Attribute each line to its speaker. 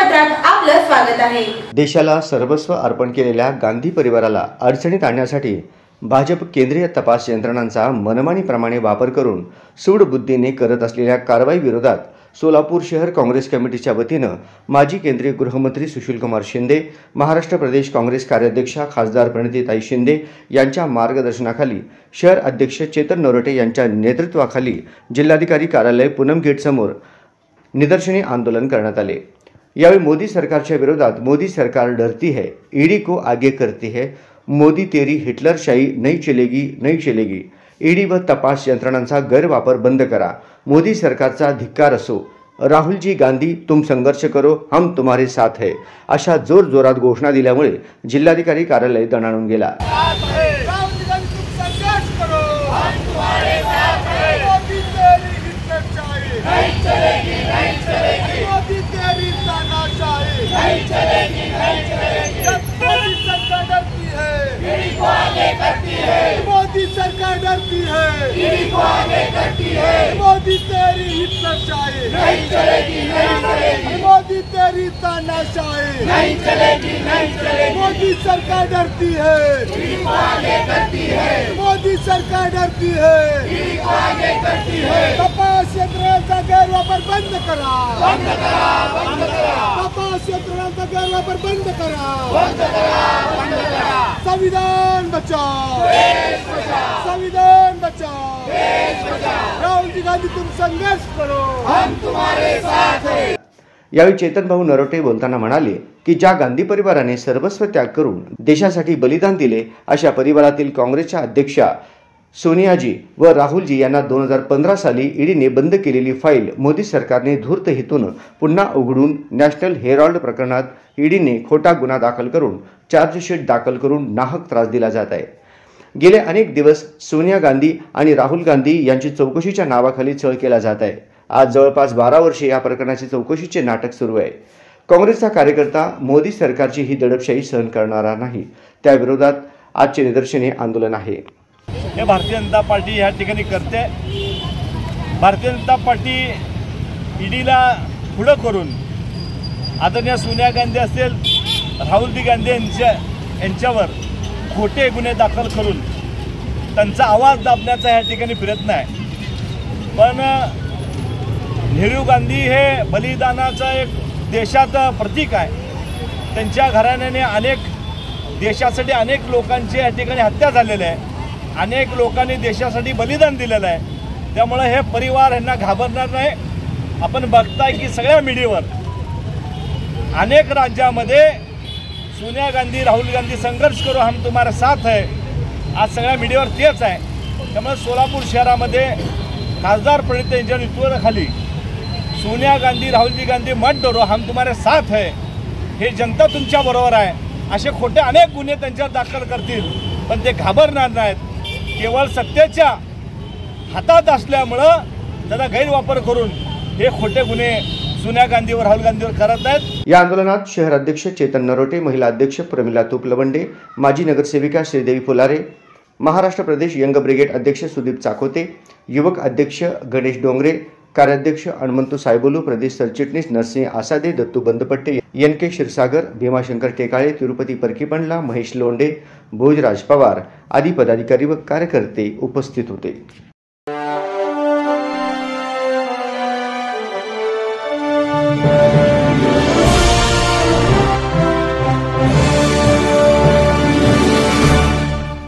Speaker 1: वृत्तपत्रात आपलं स्वागत आहे।
Speaker 2: देशाला सर्वस्व अर्पण केलेल्या गांधी परिवाराला अडचणीत आणण्यासाठी भाजप केंद्रीय तपास यंत्रणांचा मनमानीप्रमाणे वापर करून सूडबुद्धीने करत असलेल्या कारवाई विरोधात सोलापूर शहर काँग्रेस कमिटीच्या वतीनं माजी केंद्रीय गृहमंत्री सुशीलकुमार शिंदे, महाराष्ट्र प्रदेश काँग्रेस कार्याध्यक्षा खासदार प्रणितीताई शिंदे यांच्या मार्गदर्शनाखाली शहर अध्यक्ष चेतन नरोटे यांच्या नेतृत्वाखाली जिल्हाधिकारी कार्यालय पूनम गेट समोर निदर्शने आंदोलन करण्यात आले। यावेळी मोदी सरकारच्या विरोधात मोदी सरकार डरती है, ईडी को आगे करती है, मोदी तेरी हिटलरशाही नहीं चलेगी, ईडी व तपास यंत्रणांचा गैरवापर बंद करा, मोदी सरकारचा धिक्कार असो, राहुल जी गांधी तुम संघर्ष करो, हम तुम्हारे साथ है अशा जोरजोरात घोषणा दिल्यामुळे जिल्हाधिकारी कार्यालय दणाणून गेला।
Speaker 3: मोदी सरकार डरती है, ईडी को आगे करती है, मोदी तेरी हिटलरशाही नहीं चलेगी, नहीं चलेगी, मोदी तेरी तानाशाही नहीं चलेगी, नहीं चलेगी, मोदी सरकार डरती है, ईडी को आगे करती है, मोदी सरकार डरती है, ईडी को आगे करती है, तपास यंत्रणांचा गैरवापर बंद करा, बंद करा, बंद करा, तपास यंत्रणांचा गैरवापर बंद करा, बंद करा, बंद करा, संविधान बचाओ, देश बचाओ, संविधान बचाओ, देश बचाओ, राहुल जी गांधी तुम संघर्ष करो, हम तुम्हारे साथ हैं।
Speaker 2: यावेळी चेतन भाऊ नरोटे बोलताना म्हणाले की ज्या गांधी परिवाराने सर्वस्व त्याग करून देशासाठी बलिदान दिले अशा परिवारातील काँग्रेसच्या अध्यक्षा सोनियाजी व राहुलजी यांना 2015 साली ईडीने बंद केलेली फाईल मोदी सरकारने धूर्त हेतून पुन्हा उघडून नॅशनल हेराल्ड प्रकरणात ईडीने खोटा गुन्हा दाखल करून चार्जशीट दाखल करून नाहक त्रास दिला जात आहे। गेले अनेक दिवस सोनिया गांधी आणि राहुल गांधी यांची चौकशीच्या नावाखाली छळ केला जात आहे। आज जवळपास 12 वर्षे या प्रकरणाची चौकशीचे नाटक सुरू आहे। काँग्रेसचा कार्यकर्ता मोदी सरकारची ही दडपशाही सहन करणारा नाही, त्या विरोधात आजचे निदर्शने आंदोलन आहे।
Speaker 4: हे भारतीय जनता पार्टी या ठिकाणी करते। भारतीय जनता पार्टी ईडीला पुढं करून आदरणीय सोनिया गांधी असेल, राहुल गांधी यांच्यावर खोटे गुन्हे दाखल करून त्यांचा आवाज दाबण्याचा या ठिकाणी प्रयत्न आहे। पण नेहरू गांधी हे बलिदानाचं एक देशात प्रतीक आहे। त्यांच्या घराण्याने देशासाठी अनेक लोकांची या ठिकाणी हत्या झालेली आहे, अनेक लोकांनी देशासाठी बलिदान दिलेलं आहे। त्यामुळे हे परिवार यांना घाबरणार नाही। आपण बघताय की सगळ्या मीडियावर अनेक राज्यामध्ये सोनिया गांधी, राहुल गांधी संघर्ष करो, हम तुम्हारे साथ है, आज सगळ्या मीडियावर तेच आहे। त्यामुळे सोलापूर शहरामध्ये खासदार प्रणित यांच्या नेतृत्वाखाली सोनिया गांधी, राहुल गांधी मत डरो, हम तुम्हारे साथ है, हे जनता तुमच्या बरोबर आहे असे खोटे अनेक गुन्हे त्यांच्यावर दाखल करतील, पण ते घाबरणार नाहीत। केवळ सत्तेच्या हातात असल्यामुळं त्याचा गैरवापर करून हे खोटे गुन्हे सोनिया गांधीवर, राहुल गांधीवर करत आहेत।
Speaker 2: या आंदोलनात शहर अध्यक्ष चेतन नरोटे, महिला अध्यक्ष प्रमिला तुपलवंडे, माजी नगरसेविका श्रीदेवी फुलारे, महाराष्ट्र प्रदेश यंग ब्रिगेड अध्यक्ष सुदीप चाकोते, युवक अध्यक्ष गणेश डोंगरे, कार्याध्यक्ष हनुमंतू सायबोलू, प्रदेश सरचिटणीस नरसिंह आसादे, दत्तू बंदपट्टे, एन.के. क्षीरसागर, भीमाशंकर टेकाळे, तिरुपती परकीपंडला, महेश लोंढे, भोजराज पवार आदी पदाधिकारी व कार्यकर्ते उपस्थित होते।